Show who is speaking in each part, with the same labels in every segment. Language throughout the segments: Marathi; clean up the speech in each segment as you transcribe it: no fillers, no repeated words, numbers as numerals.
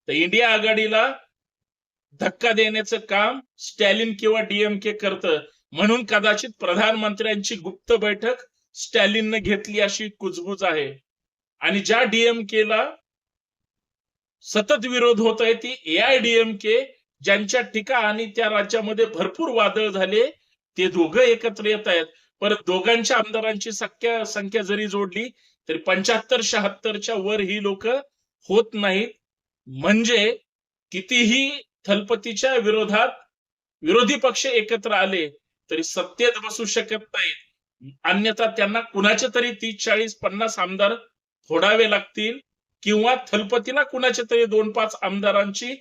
Speaker 1: तर इंडिया आघाडीला धक्का देण्याचं काम स्टॅलिन किंवा डीएमके करतं, म्हणून कदाचित प्रधानमंत्र्यांची गुप्त बैठक स्टॅलिनने घेतली अशी कुजबूज आहे. आणि ज्या डीएमकेला सतत विरोध होत आहे ती एआयडीएमके, ज्यांच्या टीका आणि त्या राज्यामध्ये भरपूर वादळ झाले, ते दोघं एकत्र येत आहेत. परत दोघांच्या आमदारांची संख्या जरी जोडली तरी 75-76च्या वर ही लोक होत नाहीत. म्हणजे कितीही थलपतीच्या विरोधात विरोधी पक्ष एकत्र आले तरी सत्तेत बसू शकत नाहीत. अन्यथा त्यांना कुणाचे तरी 30-40-50 आमदार फोडावे लागतील किंवा थलपतीला कुणाच्या तरी 2-5 आमदारांची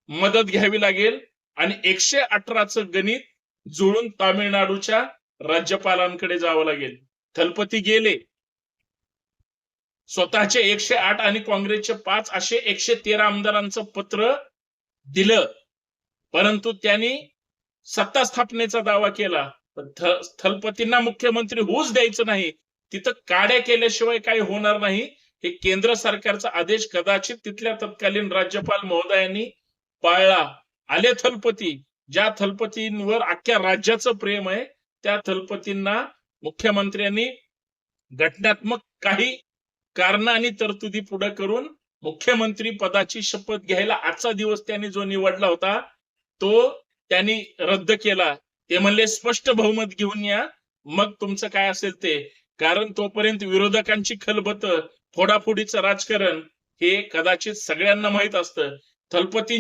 Speaker 1: मदत घ्यावी लागेल आणि 118चं गणित जुळून तामिळनाडूच्या राज्यपालांकडे जावं लागेल. थलपती गेले, स्वतःचे 108 आणि काँग्रेसचे 5 असे 113 आमदारांचं पत्र दिलं, परंतु त्यांनी सत्ता स्थापनेचा दावा केला. थलपतींना मुख्यमंत्री होऊच द्यायचं नाही. तिथं काड्या केल्याशिवाय काही होणार नाही. हे केंद्र सरकारचा आदेश कदाचित तिथल्या तत्कालीन राज्यपाल महोदयांनी पाळला. आले थलपती, ज्या थलपतींवर अख्ख्या राज्याचं प्रेम आहे त्या थलपतींना मुख्यमंत्र्यांनी घटनात्मक काही कारण आणि तरतुदी पुढे करून मुख्यमंत्री पदाची शपथ घ्यायला आजचा दिवस त्यांनी जो निवडला होता तो त्यांनी रद्द केला. ते म्हणले स्पष्ट बहुमत घेऊन या, मग तुमचं काय असेल ते. कारण तोपर्यंत विरोधकांची खलबत, फोडाफोडीचं राजकारण हे कदाचित सगळ्यांना माहित असतं. थलपती